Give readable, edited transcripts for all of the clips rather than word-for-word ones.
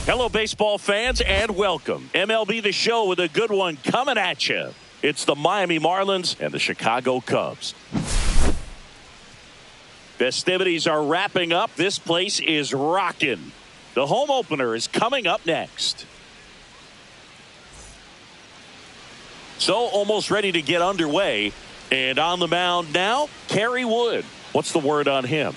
Hello, baseball fans, and welcome. MLB The Show with a good one coming at you. It's the Miami Marlins and the Chicago Cubs. Festivities are wrapping up. This place is rocking. The home opener is coming up next. So almost ready to get underway. And on the mound now, Kerry Wood. What's the word on him?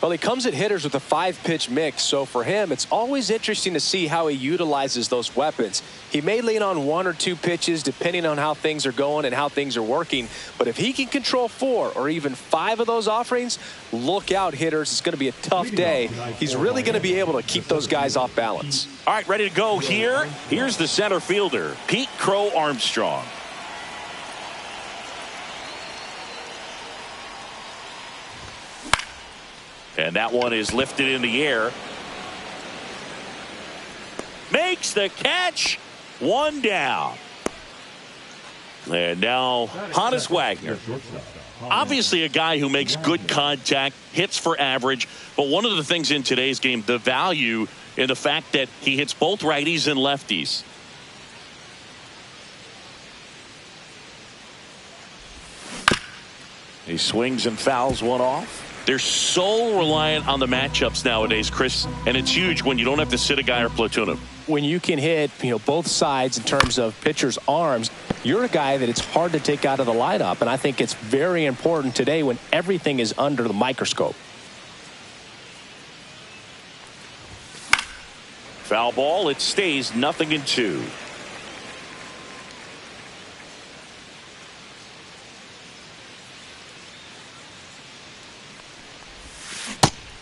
Well, he comes at hitters with a 5-pitch mix, so for him, it's always interesting to see how he utilizes those weapons. He may lean on 1 or 2 pitches depending on how things are going and how things are working, but if he can control 4 or even 5 of those offerings, look out, hitters. It's going to be a tough day. He's really going to be able to keep those guys off balance. All right, ready to go here. Here's the center fielder, Pete Crow Armstrong. And that one is lifted in the air. Makes the catch. 1 down. And now Honus Wagner. Obviously a guy who makes good contact, hits for average. But one of the things in today's game, the value in the fact that he hits both righties and lefties. He swings and fouls one off. They're so reliant on the matchups nowadays, Chris, and it's huge when you don't have to sit a guy or platoon him. When you can hit, both sides in terms of pitchers' arms, you're a guy that it's hard to take out of the lineup, and I think it's very important today when everything is under the microscope. Foul ball, it stays 0-2.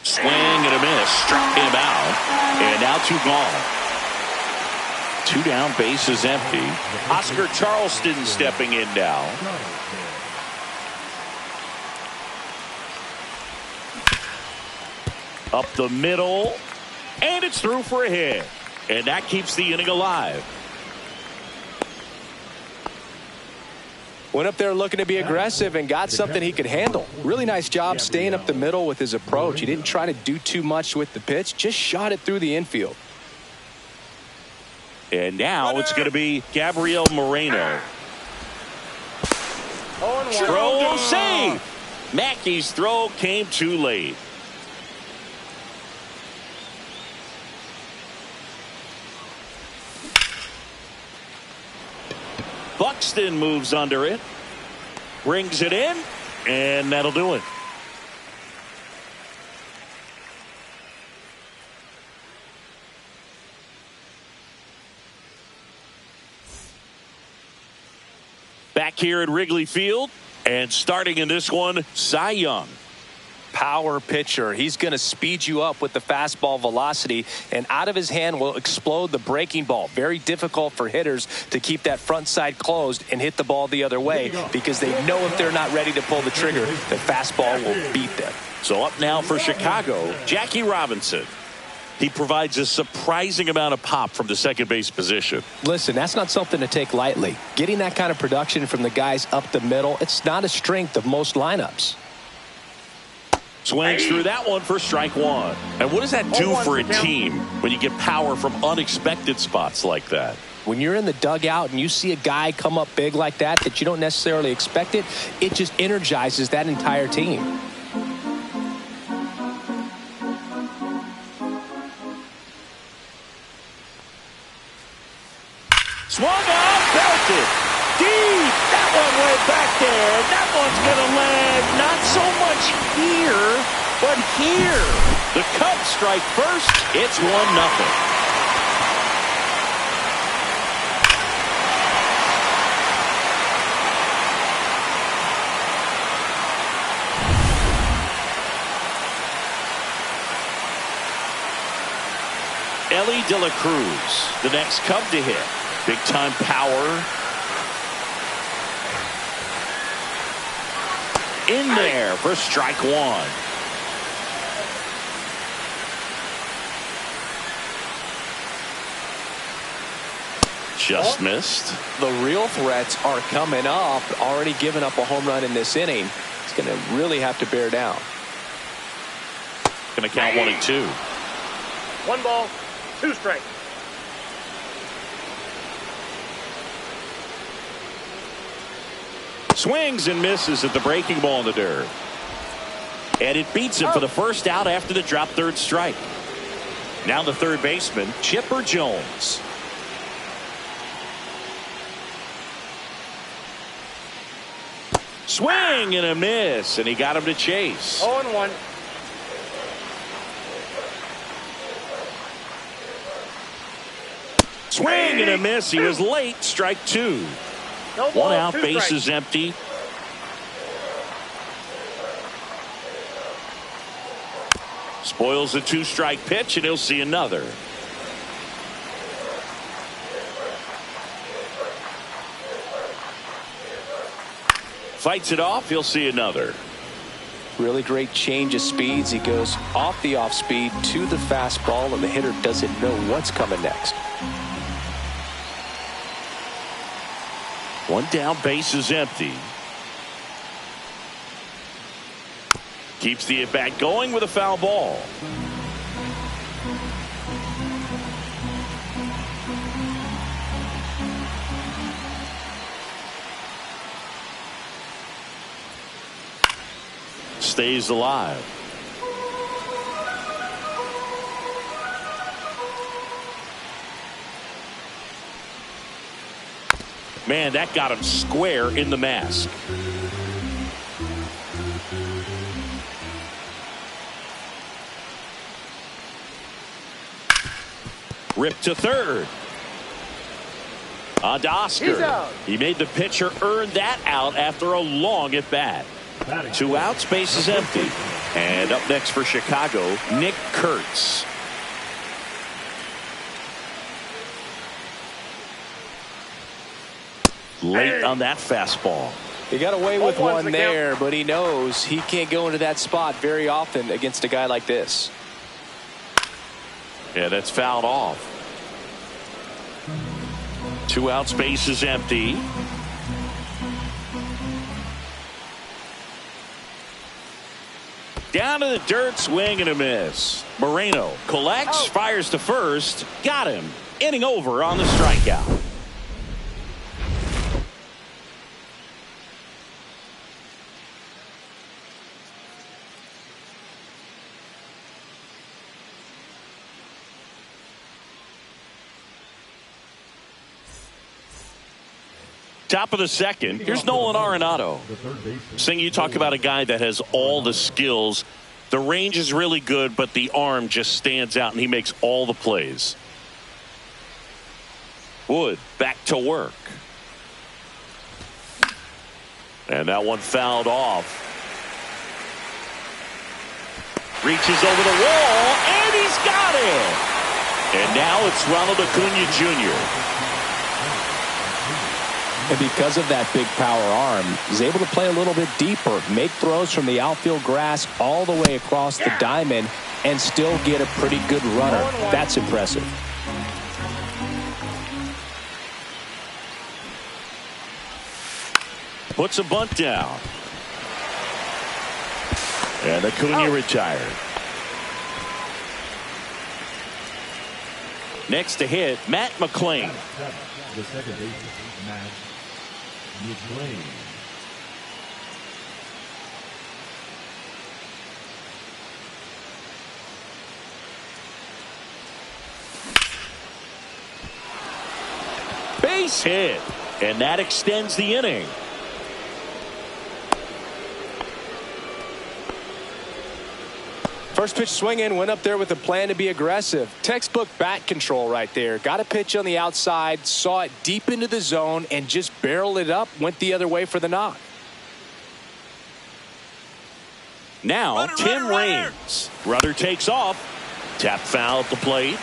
Swing and a miss, struck him out, and now 2 gone. 2 down, base is empty. Oscar Charleston stepping in now. Up the middle, and it's through for a hit, and that keeps the inning alive. Went up there looking to be aggressive and got something he could handle. Really nice job staying up the middle with his approach. He didn't try to do too much with the pitch, just shot it through the infield. And now it's going to be Gabriel Moreno. Throw save. Mackey's throw came too late. Buxton moves under it, brings it in, and that'll do it. Back here at Wrigley Field, and starting in this one, Cy Young. Power pitcher. He's going to speed you up with the fastball velocity, and out of his hand will explode the breaking ball. Very difficult for hitters to keep that front side closed and hit the ball the other way because they know if they're not ready to pull the trigger, the fastball will beat them. So up now for Chicago, Jackie Robinson. He provides a surprising amount of pop from the second base position. Listen, that's not something to take lightly. Getting that kind of production from the guys up the middle, it's not a strength of most lineups. Swings through that one for strike 1. And what does that do for a team when you get power from unexpected spots like that? When you're in the dugout and you see a guy come up big like that you don't necessarily expect it, it just energizes that entire team. Swung on, belted. Deep. That one went back there. That one's going to land not so much here, but here. The Cubs strike first. It's 1-0. Ellie De La Cruz, the next Cub to hit. Big time power. In there for strike 1. Just missed. The real threats are coming up. Already given up a home run in this inning. He's going to really have to bear down. Going to count 1 and 2. 1 ball, 2 strikes. Swings and misses at the breaking ball in the dirt. And it beats him for the first out after the drop third strike. Now the third baseman, Chipper Jones. Swing and a miss, and he got him to chase. 0-1. Swing and a miss. He was late. Strike 2. No ball, One out, 2 base strikes. is empty. Spoils a 2-strike pitch, and he'll see another. Fights it off. He'll see another. Really great change of speeds. He goes off the off speed to the fastball, and the hitter doesn't know what's coming next. One down, base is empty. Keeps the at-bat going with a foul ball. Stays alive. Man, that got him square in the mask. Ripped to third. On to Oscar. He's out. He made the pitcher earn that out after a long at bat. 2 outs, base is empty. And up next for Chicago, Nick Kurtz. Late on that fastball. He got away with 0-1's one the there, but he knows he can't go into that spot very often against a guy like this. Yeah, that's fouled off. 2 outs, base is empty. Down to the dirt, swing and a miss. Moreno collects, fires to first, got him. Inning over on the strikeout. Top of the second. Here's Nolan Arenado. Sing, you talk about a guy that has all the skills. The range is really good, but the arm just stands out, and he makes all the plays. Wood back to work. And that one fouled off. Reaches over the wall, and he's got it. And now it's Ronald Acuna Jr. And because of that big power arm, he's able to play a little bit deeper, make throws from the outfield grass all the way across the diamond, and still get a pretty good runner. That's impressive. Puts a bunt down. And Acuna retired. Next to hit, Matt McClain. The second baseman, Matt McClain. Base hit, and that extends the inning. First pitch swinging, went up there with a plan to be aggressive. Textbook bat control right there. Got a pitch on the outside, saw it deep into the zone, and just barreled it up, went the other way for the knock. Now Tim Raines. Rudder takes off. Tap foul at the plate.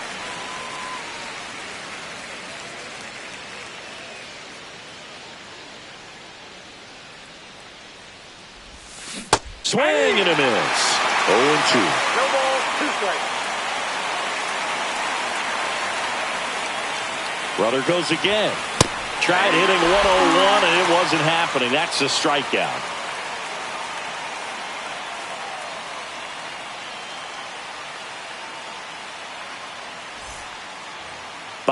Swing and a miss. 0-2. No ball, 2 strikes. Rudder goes again. Tried hitting 101 and it wasn't happening. That's a strikeout.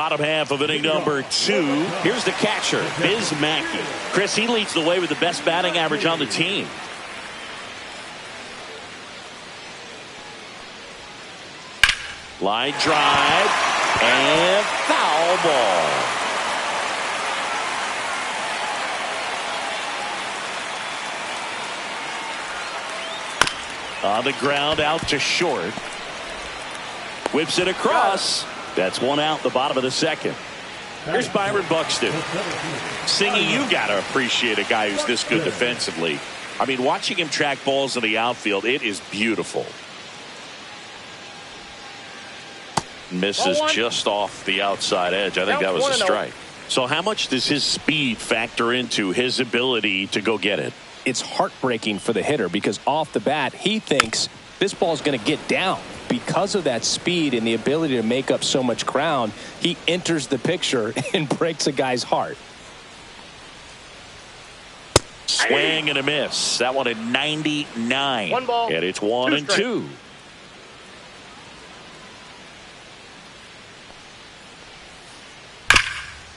bottom half of inning number 2. Here's the catcher, Biz Mackey. Chris, he leads the way with the best batting average on the team. Line drive and foul ball. On the ground, out to short. Whips it across. That's one out, the bottom of the second. Here's Byron Buxton. Singy, you got to appreciate a guy who's this good defensively. I mean, watching him track balls in the outfield, it is beautiful. Misses just off the outside edge. I think that was a strike. So how much does his speed factor into his ability to go get it? It's heartbreaking for the hitter because off the bat, he thinks this ball's going to get down. Because of that speed and the ability to make up so much ground, he enters the picture and breaks a guy's heart. Swing and a miss. That one at 99. One ball. And it's 1-2.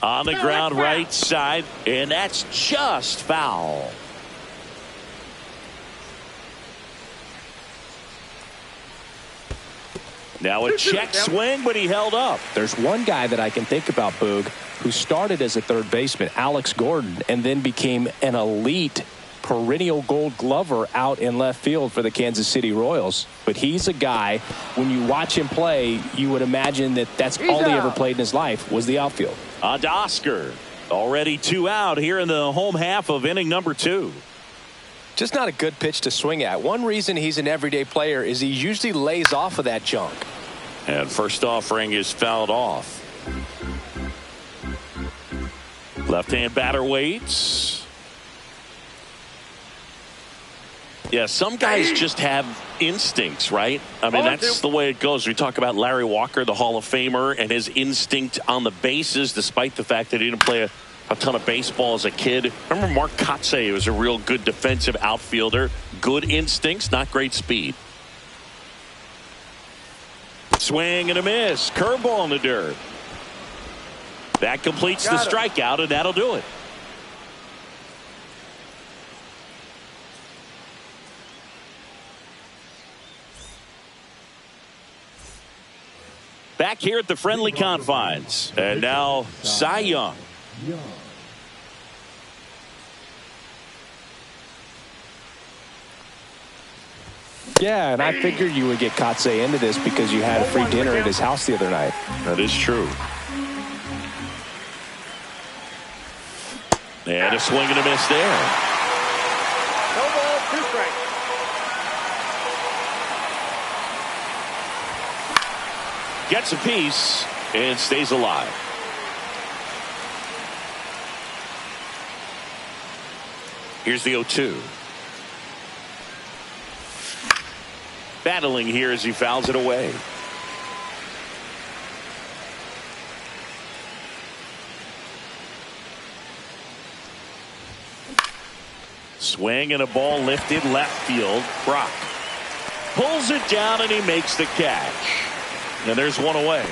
On the ground, right side, and that's just foul. Now a check swing, but he held up. There's one guy that I can think about, Boog, who started as a third baseman, Alex Gordon, and then became an elite perennial Gold Glover out in left field for the Kansas City Royals. But he's a guy, when you watch him play, you would imagine that that's all he ever played in his life was the outfield. On to Oscar. Already 2 out here in the home half of inning number 2. Just not a good pitch to swing at. One reason he's an everyday player is he usually lays off of that junk. And first offering is fouled off. Left-hand batter waits. Yeah, some guys just have instincts, right? I mean, that's the way it goes. We talk about Larry Walker, the Hall of Famer, and his instinct on the bases, despite the fact that he didn't play a ton of baseball as a kid. Remember Mark Kotsay was a real good defensive outfielder. Good instincts, not great speed. Swing and a miss. Curveball in the dirt. That completes the strikeout, and that'll do it. Back here at the friendly confines. And now Cy Young. Yeah, and I figured you would get Kotsay into this because you had a free dinner at his house the other night. That is true. And a swing and a miss there. No ball, 2 strikes. Gets a piece and stays alive. Here's the 0-2. Battling here as he fouls it away. Swing and a ball lifted left field. Brock pulls it down and he makes the catch. And there's one away.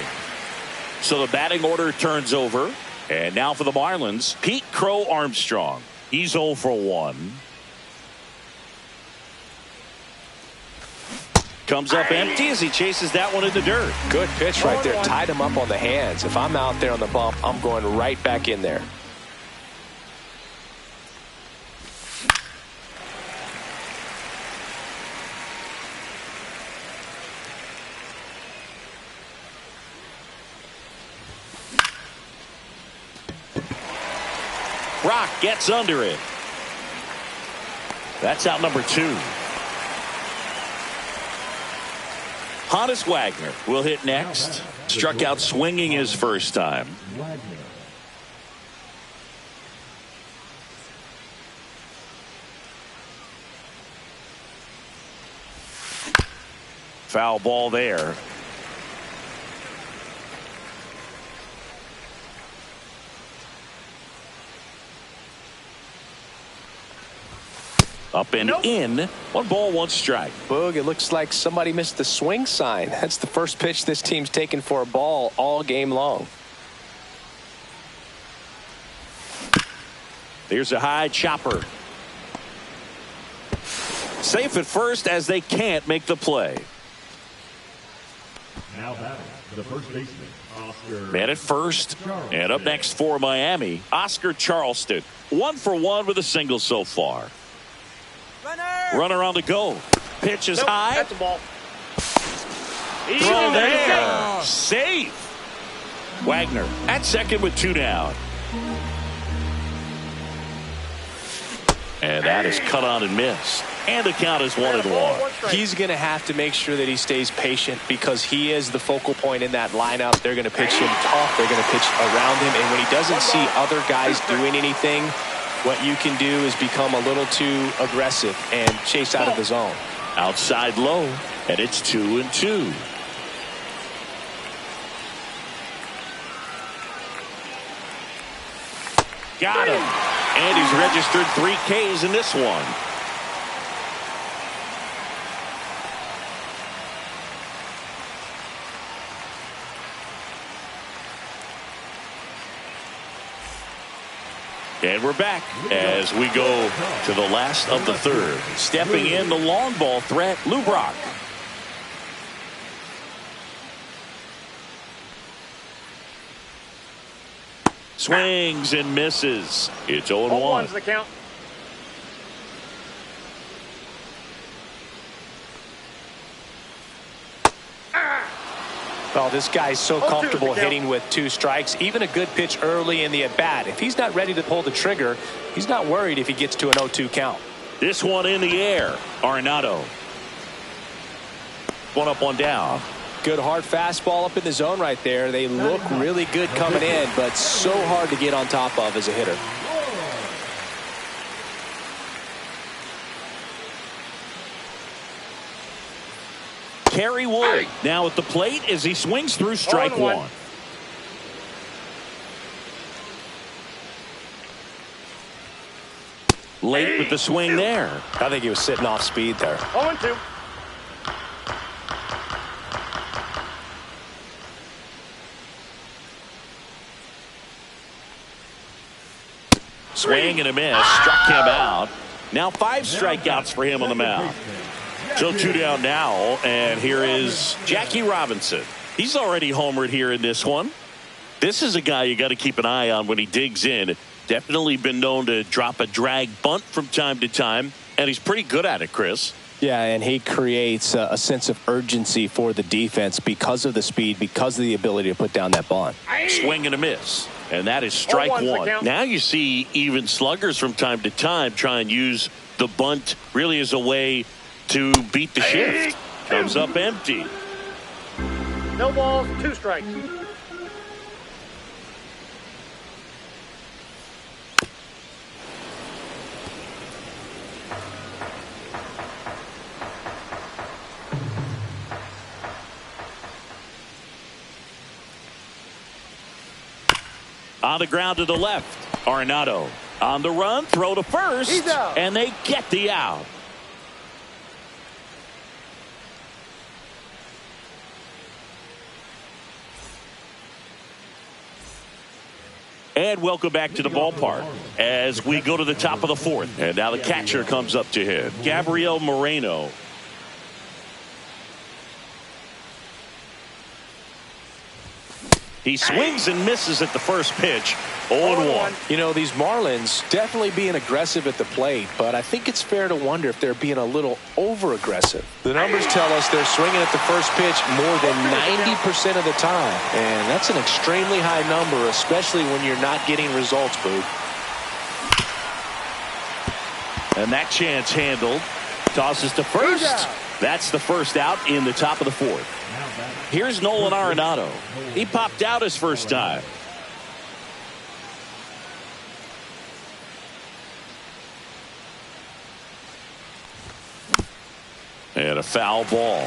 So the batting order turns over. And now for the Marlins, Pete Crow Armstrong. He's 0 for 1. Comes up empty as he chases that one in the dirt. Good pitch right there. Tied him up on the hands. If I'm out there on the bump, I'm going right back in there. Brock gets under it. That's out number 2. Honus Wagner will hit next. Struck out swinging his first time. Foul ball there. Up and in. 1 ball, 1 strike. Boog, it looks like somebody missed the swing sign. That's the first pitch this team's taken for a ball all game long. Here's a high chopper. Safe at first as they can't make the play. Now batting, the first baseman, Oscar. Man at first. And up next for Miami, Oscar Charleston. 1 for 1 with a single so far. Runner on the go. Pitch is high. That's the ball. Throw there. Safe. Wagner at second with 2 down. And that is cut on and missed. And the count is 1-1. He's going to have to make sure that he stays patient because he is the focal point in that lineup. They're going to pitch him tough. They're going to pitch around him. And when he doesn't see other guys doing anything, what you can do is become a little too aggressive and chase out of the zone. Outside low, and it's 2-2. Got him. And he's registered 3 Ks in this one. And we're back as we go to the last of the third. Stepping in the long ball threat, Lou Brock. Swings and misses. It's 0-1. 0-1's the count. Well, this guy's so comfortable hitting with 2 strikes. Even a good pitch early in the at-bat. If he's not ready to pull the trigger, he's not worried if he gets to an 0-2 count. This one in the air. Arenado. 1 up, 1 down. Good hard fastball up in the zone right there. They look really good coming in, but so hard to get on top of as a hitter. Kerry Wood now at the plate as he swings through strike 1. Late with the swing there. I think he was sitting off speed there. 0-2. Swing and a miss. Struck him out. Now 5 strikeouts for him on the mound. So 2 down now, and here is Jackie Robinson. He's already homered here in this one. This is a guy you got to keep an eye on when he digs in. Definitely been known to drop a drag bunt from time to time, and he's pretty good at it, Chris. Yeah, and he creates a sense of urgency for the defense because of the speed, because of the ability to put down that bunt. Swing and a miss, and that is strike 1. Now you see even sluggers from time to time try and use the bunt really as a way to beat the shift. Comes up empty. No balls, 2 strikes. On the ground to the left, Arenado. On the run, throw to first, and they get the out. And welcome back to the ballpark as we go to the top of the 4th. And now the catcher comes up to him, Gabriel Moreno. He swings and misses at the first pitch. 0-1. You know, these Marlins definitely being aggressive at the plate, but I think it's fair to wonder if they're being a little over-aggressive. The numbers tell us they're swinging at the first pitch more than 90% of the time, and that's an extremely high number, especially when you're not getting results, Boog. And that chance handled. Tosses to first. That's the first out in the top of the 4th. Here's Nolan Arenado. He popped out his first time. And a foul ball.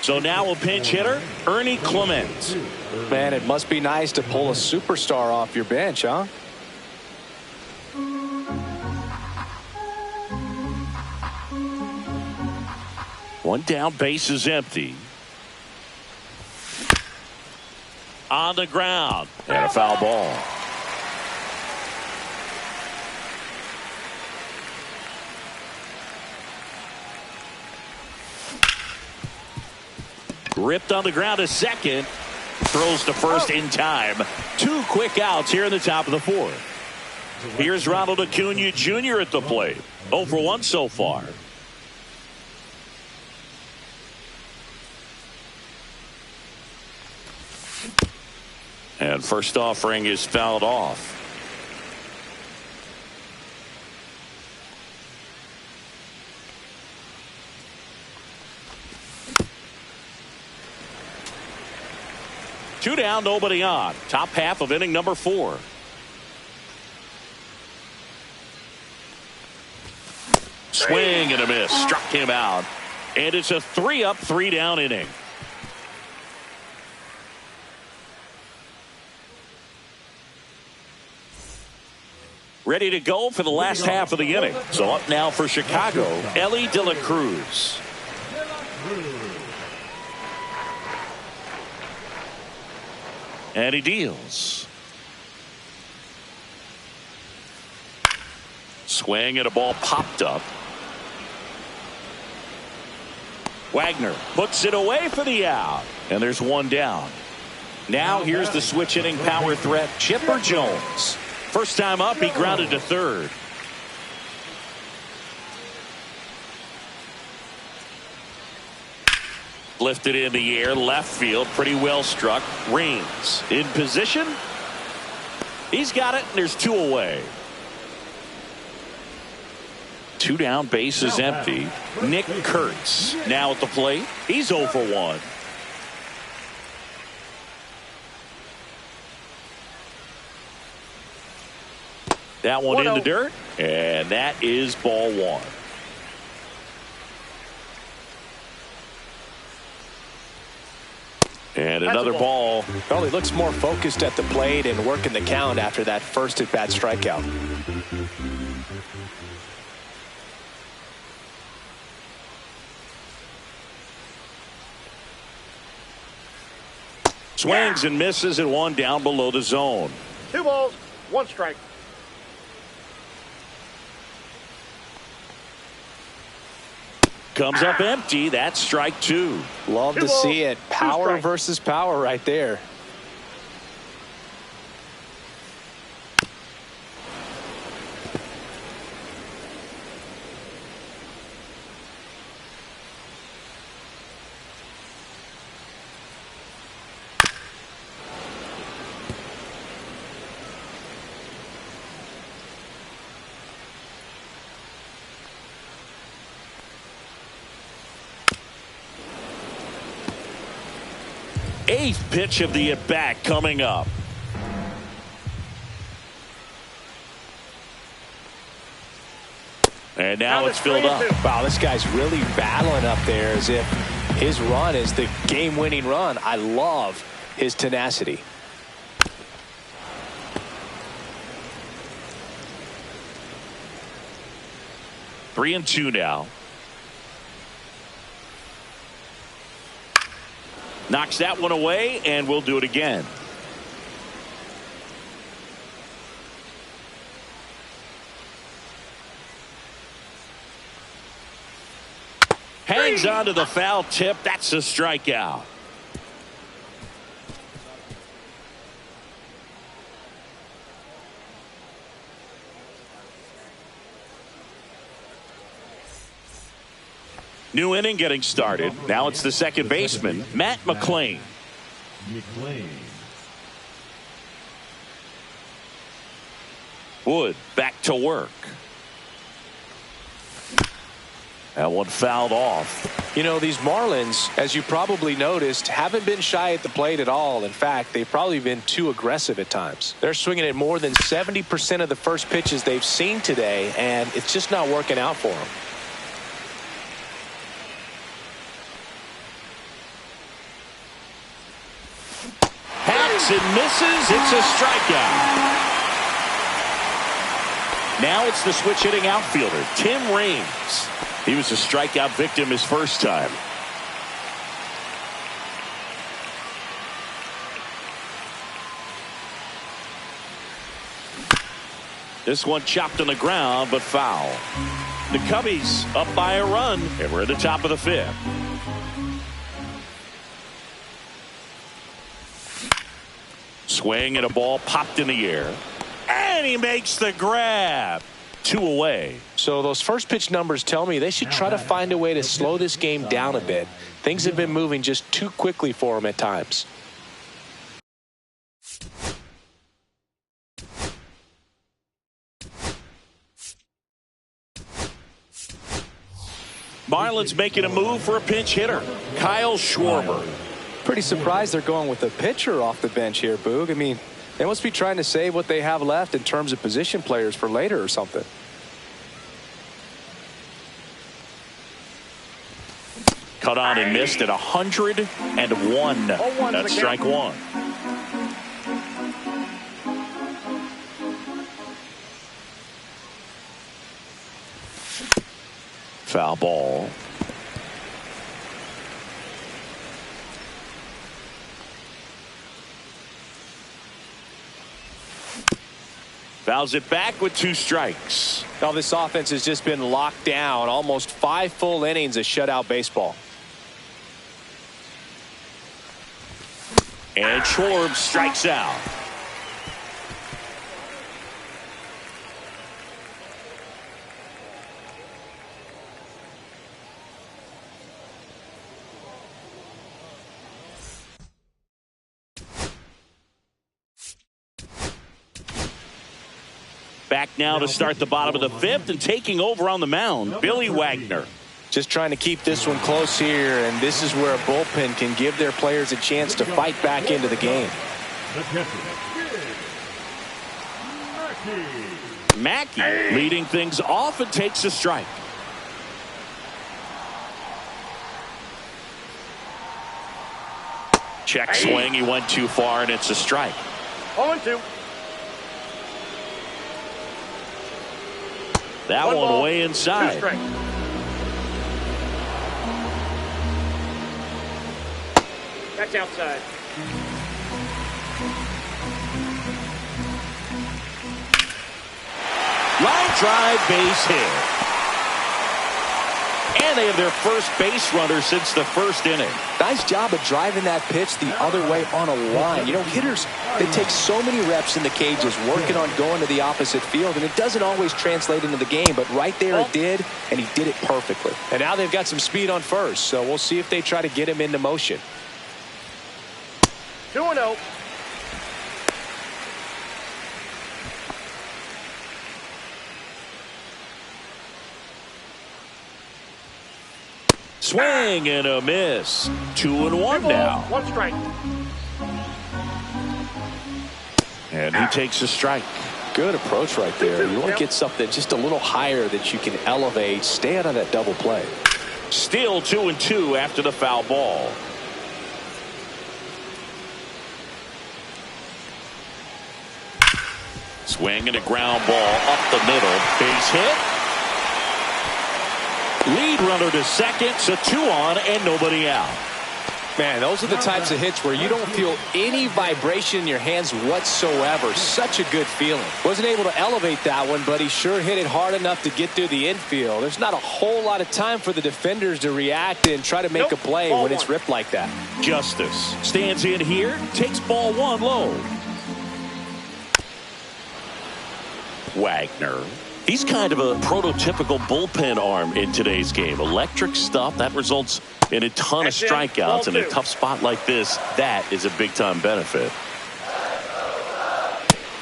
So now a pinch hitter, Ernie Clement. Man, it must be nice to pull a superstar off your bench, huh? One down, base is empty. On the ground. And a foul ball. Ripped on the ground to second. Throws to first in time. 2 quick outs here in the top of the 4th. Here's Ronald Acuna Jr. at the plate. 0 for 1 so far. And first offering is fouled off. Two down, nobody on. Top half of inning number 4. Swing and a miss. Struck him out. And it's a 3-up, 3-down inning. Ready to go for the last half of the inning. So up now for Chicago, Elly De La Cruz. And he deals. Swing and a ball popped up. Wagner puts it away for the out. And there's 1 down. Now here's the switch hitting power threat, Chipper Jones. First time up, he grounded to third. Lifted in the air, left field, pretty well struck. Raines in position. He's got it, and there's 2 away. 2 down, base is empty. Nick Kurtz now at the plate. He's 0 for 1. That one in the dirt, and that is ball 1. And another ball. Well, he looks more focused at the plate and working the count after that first at-bat strikeout. Swings and misses at 1 down below the zone. 2 balls, 1 strike. Comes up empty. That's strike 2. Love to see it. Power versus power right there. Eighth pitch of the at-bat coming up. And now it's filled up. Wow, this guy's really battling up there as if his run is the game-winning run. I love his tenacity. Three and two now. Knocks that one away, and we'll do it again. Hangs on to the foul tip. That's a strikeout. New inning getting started. Now it's the second baseman, Matt McLain. Wood back to work. That one fouled off. You know, these Marlins, as you probably noticed, haven't been shy at the plate at all. In fact, they've probably been too aggressive at times. They're swinging at more than 70% of the first pitches they've seen today, and it's just not working out for them. Swings and misses. It's a strikeout. Now it's the switch hitting outfielder, Tim Raines. He was a strikeout victim his first time. This one chopped on the ground, but foul. The Cubbies up by a run, and we're at the top of the fifth. Swing and a ball popped in the air. And he makes the grab. 2 away. So those first pitch numbers tell me they should try to find a way to slow this game down a bit. Things have been moving just too quickly for them at times. Marlins making a move for a pinch hitter, Kyle Schwarber. Pretty surprised they're going with a pitcher off the bench here, Boog. I mean, they must be trying to save what they have left in terms of position players for later or something. Cut on and missed at 101. That's strike one. Foul ball. Fouls it back with 2 strikes. Now this offense has just been locked down. Almost 5 full innings of shutout baseball. And Schwarber strikes out. Back now to start the bottom of the fifth, and taking over on the mound, Billy Wagner. Just trying to keep this one close here, and this is where a bullpen can give their players a chance to fight back into the game. Mackey leading things off and takes a strike. Check swing, he went too far, and it's a strike. 0-2. That one way inside. That's outside. Line drive, base hit. And they have their first base runner since the first inning. Nice job of driving that pitch the other way on a line. You know, hitters, they take so many reps in the cages working on going to the opposite field, and it doesn't always translate into the game, but right there it did, and he did it perfectly. And now they've got some speed on first, so we'll see if they try to get him into motion. 2-0. Swing and a miss. 2-1 now. 1 strike. And he takes a strike. Good approach right there. You want to get something just a little higher that you can elevate. Stay out of that double play. Still 2-2 after the foul ball. Swing and a ground ball up the middle. Base hit. Lead runner to second, so 2 on and nobody out. Man, those are the types of hits where you don't feel any vibration in your hands whatsoever. Such a good feeling. Wasn't able to elevate that one, but he sure hit it hard enough to get through the infield. There's not a whole lot of time for the defenders to react and try to make a play when it's ripped like that. Justice stands in here, takes ball 1 low. Wagner. He's kind of a prototypical bullpen arm in today's game. Electric stuff that results in a ton of strikeouts. In a tough spot like this, that is a big-time benefit.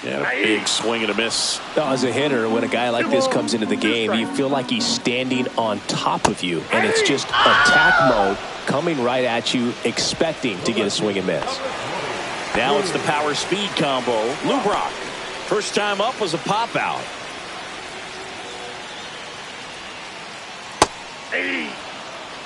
Yeah, a big swing and a miss. As a hitter, when a guy like this comes into the game, you feel like he's standing on top of you, and it's just attack mode coming right at you, expecting to get a swing and miss. Now it's the power-speed combo. Lou Brock, first time up was a pop-out.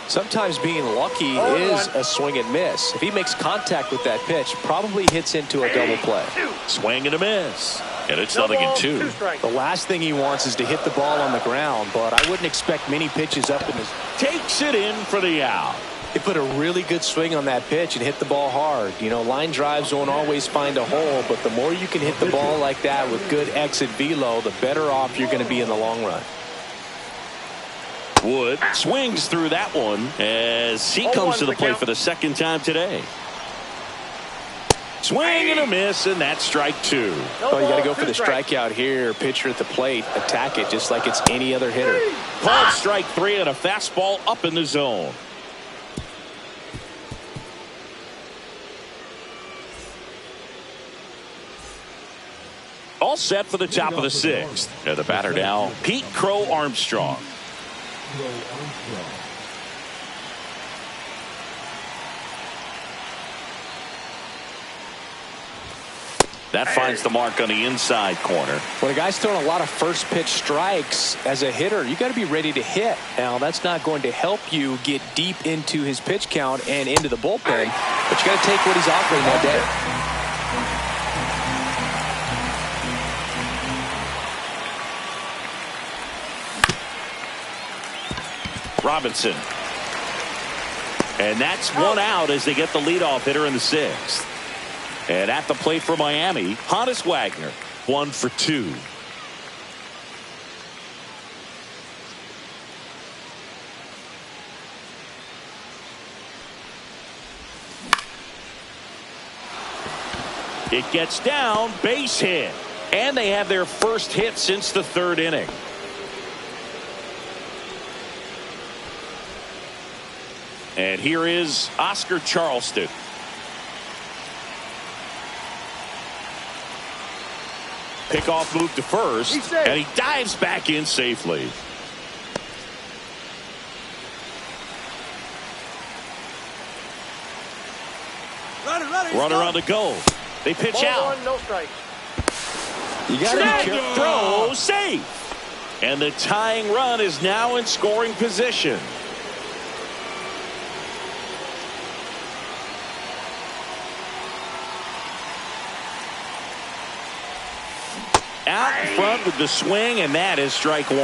Sometimes being lucky is a swing and miss. If he makes contact with that pitch, probably hits into a double play. Swing and a miss. And it's 0-2. The last thing he wants is to hit the ball on the ground, but I wouldn't expect many pitches up in his. Takes it in for the out. He put a really good swing on that pitch and hit the ball hard. You know, line drives won't always find a hole, but the more you can hit the ball like that with good exit velo, the better off you're going to be in the long run. Wood swings through that one as he comes to the plate for the second time today. Swing and a miss, and that's strike 2. Oh, you got to go for the strikeout here. Pitcher at the plate, attack it just like it's any other hitter. Called strike 3 and a fastball up in the zone. All set for the top of the 6th. And the batter now, Pete Crow Armstrong. That finds the mark on the inside corner. When a guy's throwing a lot of first pitch strikes as a hitter, you got to be ready to hit. Now, that's not going to help you get deep into his pitch count and into the bullpen, but you got to take what he's offering that day. Robinson. And that's one out as they get the leadoff hitter in the 6th. And at the plate for Miami, Honus Wagner, 1 for 2. It gets down, base hit. And they have their first hit since the 3rd inning. And here is Oscar Charleston. Pickoff move to first, and he dives back in safely. Runner on the go. They pitch out. No strike. You got to be careful. Throw safe. And the tying run is now in scoring position. Out in front with the swing, and that is strike 1.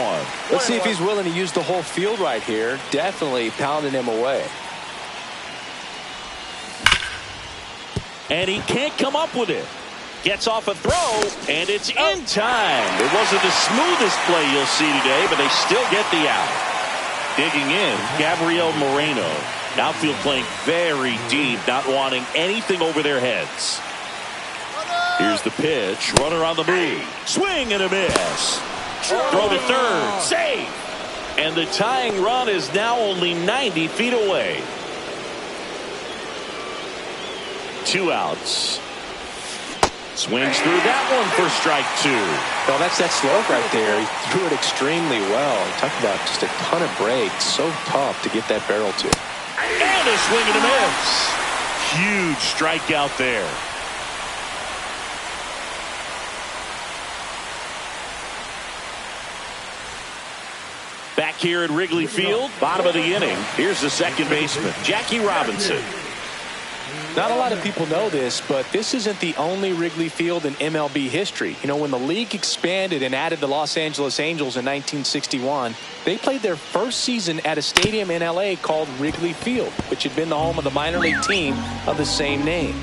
Let's see if he's willing to use the whole field right here. Definitely pounding him away. And he can't come up with it. Gets off a throw, and it's in time. It wasn't the smoothest play you'll see today, but they still get the out. Digging in, Gabriel Moreno. Outfield playing very deep, not wanting anything over their heads. Here's the pitch. Runner on the move. Swing and a miss. Throw to third. Safe. And the tying run is now only 90 feet away. 2 outs. Swings through that one for strike 2. Well, that's that slope right there. He threw it extremely well. Talk about just a ton of breaks. So tough to get that barrel to. And a swing and a miss. Huge strikeout there. Back here at Wrigley Field, bottom of the inning. Here's the second baseman, Jackie Robinson. Not a lot of people know this, but this isn't the only Wrigley Field in MLB history. You know, when the league expanded and added the Los Angeles Angels in 1961, they played their first season at a stadium in LA called Wrigley Field, which had been the home of the minor league team of the same name.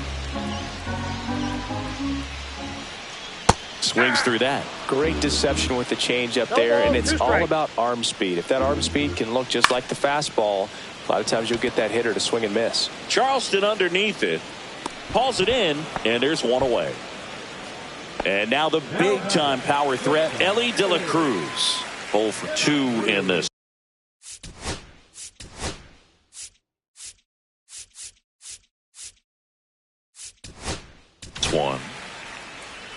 Swings through that. Great deception with the change up there, and it's all about arm speed. If that arm speed can look just like the fastball, a lot of times you'll get that hitter to swing and miss. Charleston underneath it. Pulls it in, and there's one away. And now the big-time power threat, Elly De La Cruz. 0 for 2 in this. It's 1.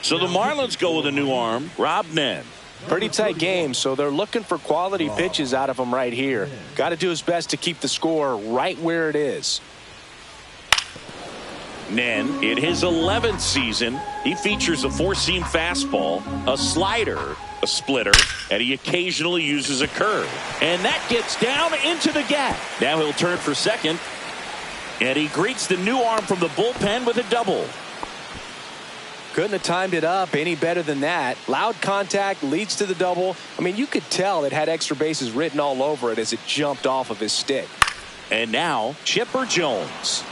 So the Marlins go with a new arm, Rob Nen. Pretty tight game, so they're looking for quality pitches out of him right here. Got to do his best to keep the score right where it is. Nen, in his 11th season, he features a 4-seam fastball, a slider, a splitter, and he occasionally uses a curve. And that gets down into the gap. Now he'll turn for second. And he greets the new arm from the bullpen with a double. Couldn't have timed it up any better than that. Loud contact leads to the double. I mean, you could tell it had extra bases written all over it as it jumped off of his stick. And now Chipper Jones.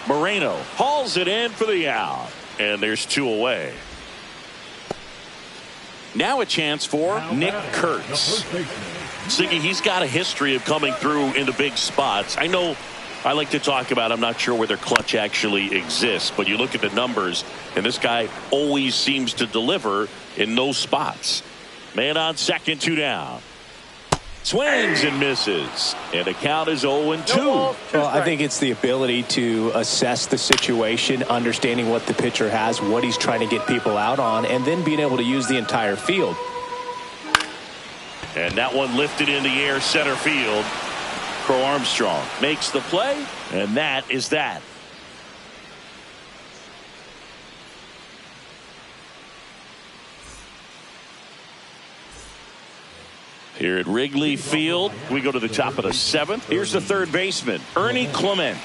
Moreno hauls it in for the out. And there's 2 away. Now a chance for Nick Kurtz. Siggy, he's got a history of coming through into big spots. I know I like to talk about, I'm not sure whether clutch actually exists, but you look at the numbers, and this guy always seems to deliver in those spots. Man on second, 2 down. Swings and misses. And the count is 0-2. Well, I think it's the ability to assess the situation, understanding what the pitcher has, what he's trying to get people out on, and then being able to use the entire field. And that one lifted in the air, center field. Crow Armstrong makes the play, and that is that. Here at Wrigley Field, we go to the top of the 7th. Here's the third baseman, Ernie Clement.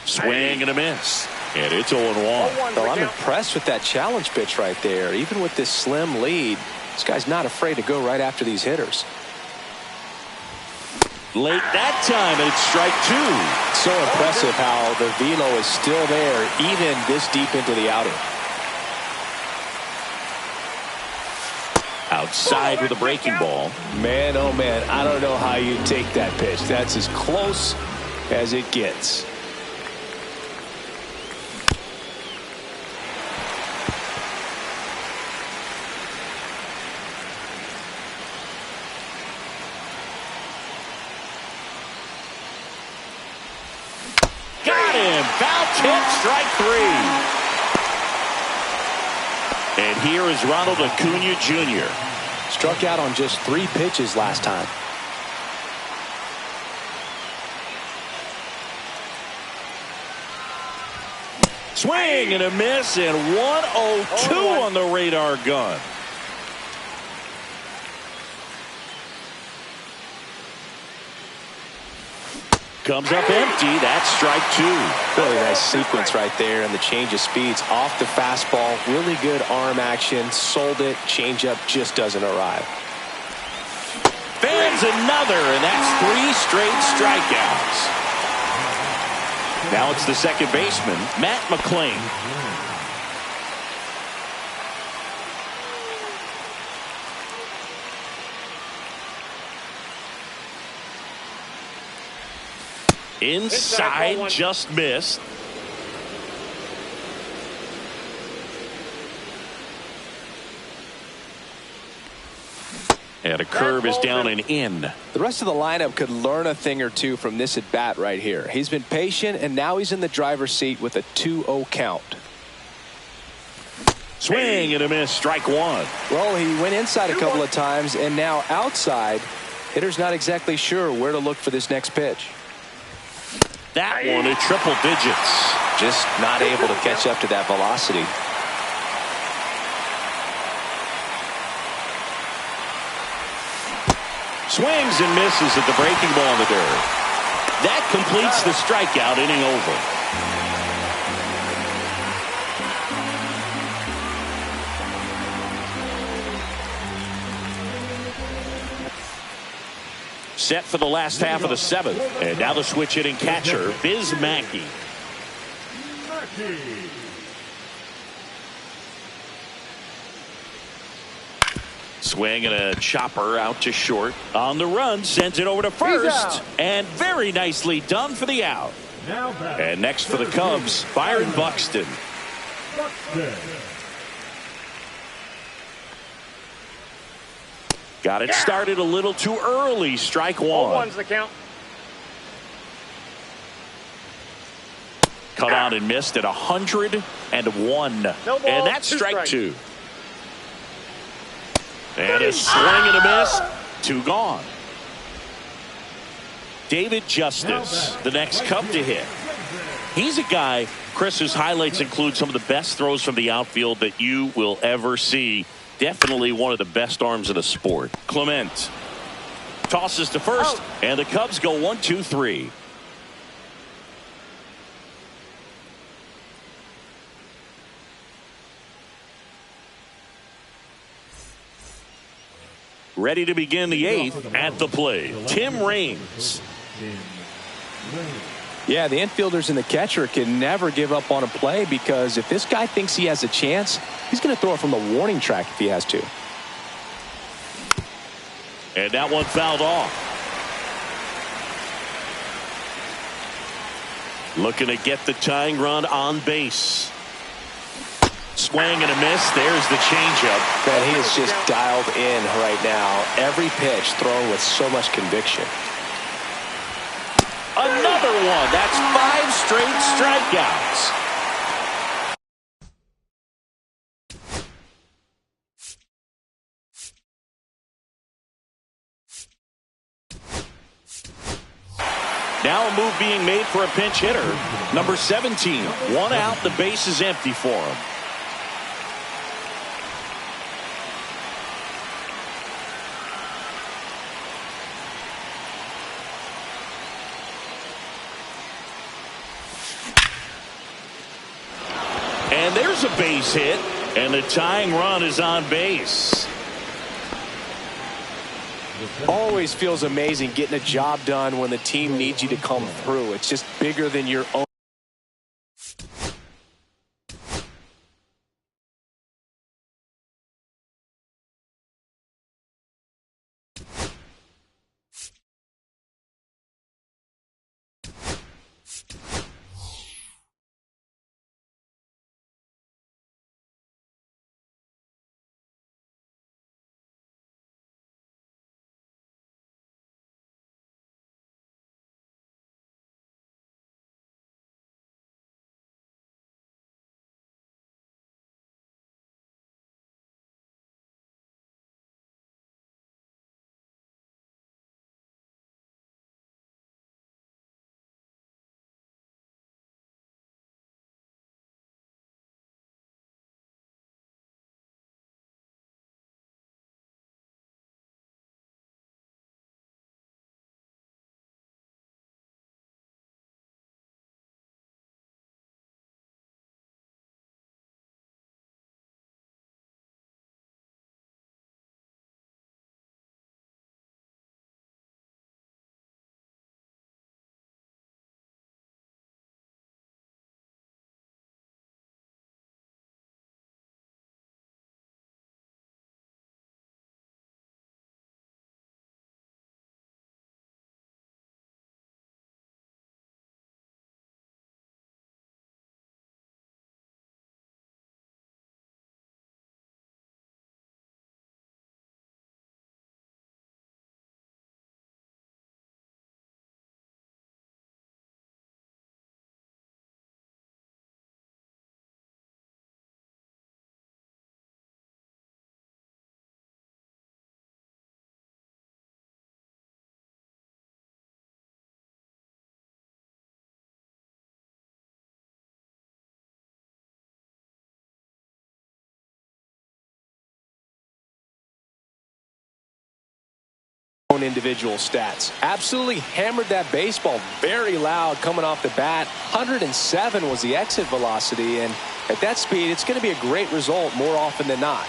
Swing and a miss. And it's 0-1. Well, I'm impressed with that challenge pitch right there. Even with this slim lead, this guy's not afraid to go right after these hitters. Late that time, and it's strike 2. So impressive how the velo is still there even this deep into the outing. Outside with a breaking ball. Man, oh man, I don't know how you take that pitch. That's as close as it gets. Foul tip, strike 3. And here is Ronald Acuna Jr. Struck out on just 3 pitches last time. Swing and a miss, and 102 on the radar gun. Comes up empty. That's strike 2. Really nice sequence right there, and the change of speeds off the fastball. Really good arm action. Sold it. Changeup just doesn't arrive. Fans another, and that's 3 straight strikeouts. Now it's the second baseman, Matt McClain. Inside, just missed. And a curve is down and in. The rest of the lineup could learn a thing or two from this at bat right here. He's been patient, and now he's in the driver's seat with a 2-0 count. Swing and a miss, strike 1. Well, he went inside a couple of times, and now outside. Hitter's not exactly sure where to look for this next pitch. That one at triple digits. Just not able to catch up to that velocity. Swings and misses at the breaking ball in the dirt. That completes the strikeout, inning over. Set for the last half of the 7th. And now the switch hitting catcher, Biz Mackey. Swing and a chopper out to short. On the run, sends it over to first. And very nicely done for the out. And next for the Cubs, Byron Buxton. Got it started a little too early. Strike 1. 0-1's the count. Cut on and missed at 101. No ball, and that's strike strikes. 2. And a swing and a miss. 2 gone. David Justice, the next Cub to hit. He's a guy, Chris, whose highlights include some of the best throws from the outfield that you will ever see. Definitely one of the best arms in the sport. Clement tosses to first, and the Cubs go 1-2-3. Ready to begin the 8th at the plate, Tim Raines. Yeah, the infielders and the catcher can never give up on a play, because if this guy thinks he has a chance, he's going to throw it from the warning track if he has to. And that one fouled off. Looking to get the tying run on base. Swing and a miss. There's the changeup. Man, he is just dialed in right now. Every pitch thrown with so much conviction. Another one. That's 5 straight strikeouts. Now a move being made for a pinch hitter. Number 17. 1 out. The base is empty for him. And there's a base hit, and the tying run is on base. Always feels amazing getting a job done when the team needs you to come through. It's just bigger than your own. Individual stats. Absolutely hammered that baseball very loud coming off the bat. 107 was the exit velocity, and at that speed it's going to be a great result more often than not.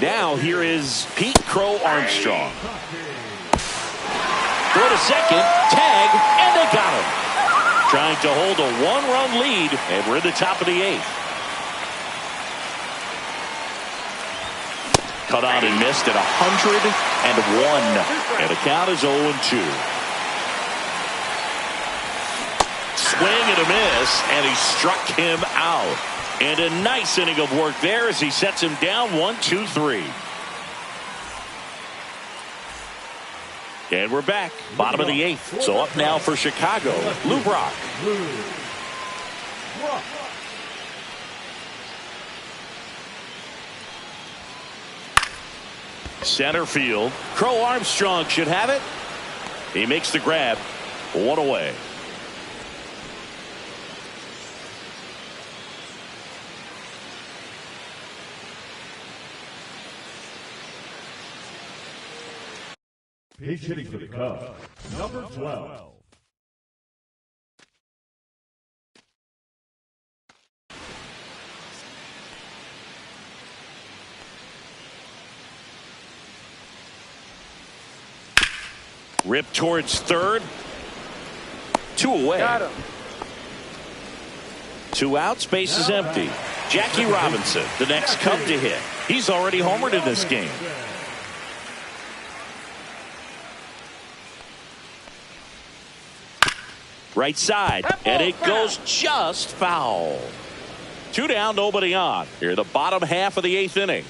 Now here is Pete Crow Armstrong. Throw to second, tag, and they got him. Trying to hold a 1-run lead, and we're at the top of the 8th. Cut on and missed at 101. And the count is 0-2. Swing and a miss, and he struck him out. And a nice inning of work there as he sets him down 1-2-3. And we're back, bottom of the 8th. So up now for Chicago, Lou Brock. Center field. Crow Armstrong should have it. He makes the grab. One away. Pinch hitting for the Cubs, number 12. Rip towards third. 2 away. Got him. 2 outs, base is empty. Jackie Robinson, the next Cub to hit. He's already homered in this game. Right side, and it goes just foul. 2 down, nobody on. Here, the bottom half of the 8th inning.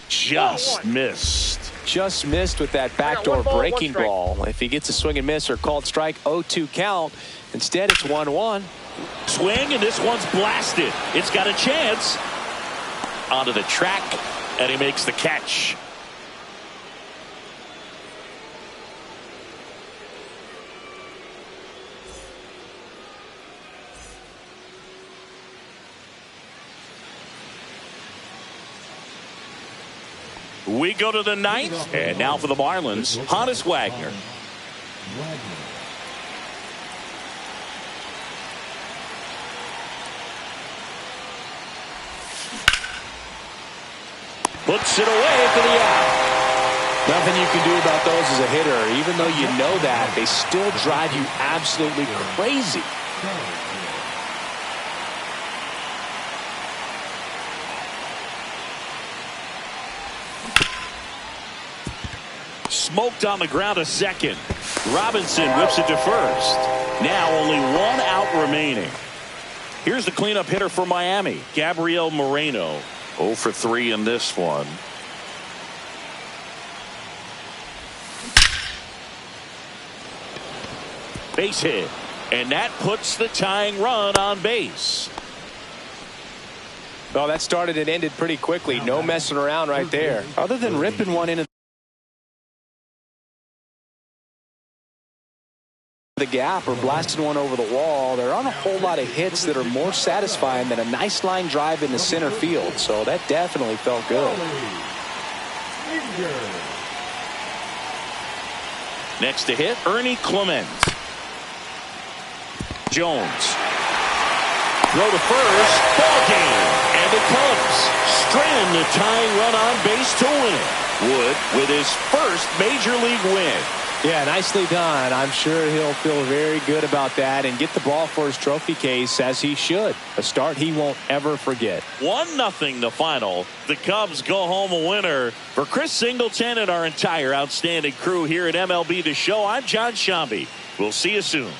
Just missed. Just missed with that backdoor breaking ball. If he gets a swing and miss or called strike, 0-2 count. Instead, it's 1-1. Swing, and this one's blasted. It's got a chance. Onto the track, and he makes the catch. We go to the 9th, and now for the Marlins, Honus Wagner. Puts it away for the out. Nothing you can do about those as a hitter. Even though you know that, they still drive you absolutely crazy. Smoked on the ground to second. Robinson whips it to first. Now only 1 out remaining. Here's the cleanup hitter for Miami, Gabriel Moreno. 0 for 3 in this one. Base hit, and that puts the tying run on base. Well, that started and ended pretty quickly. No messing around right there. Other than ripping one into the gap or blasting one over the wall, there aren't a whole lot of hits that are more satisfying than a nice line drive in the center field. So that definitely felt good. Next to hit, Ernie Clement. Jones. Throw to first. Ball game. And the Cubs strand the tying run on base to win. Wood with his first major league win. Yeah, nicely done. I'm sure he'll feel very good about that and get the ball for his trophy case, as he should. A start he won't ever forget. 1-0 the final. The Cubs go home a winner. For Chris Singleton and our entire outstanding crew here at MLB The Show, I'm John Shambi. We'll see you soon.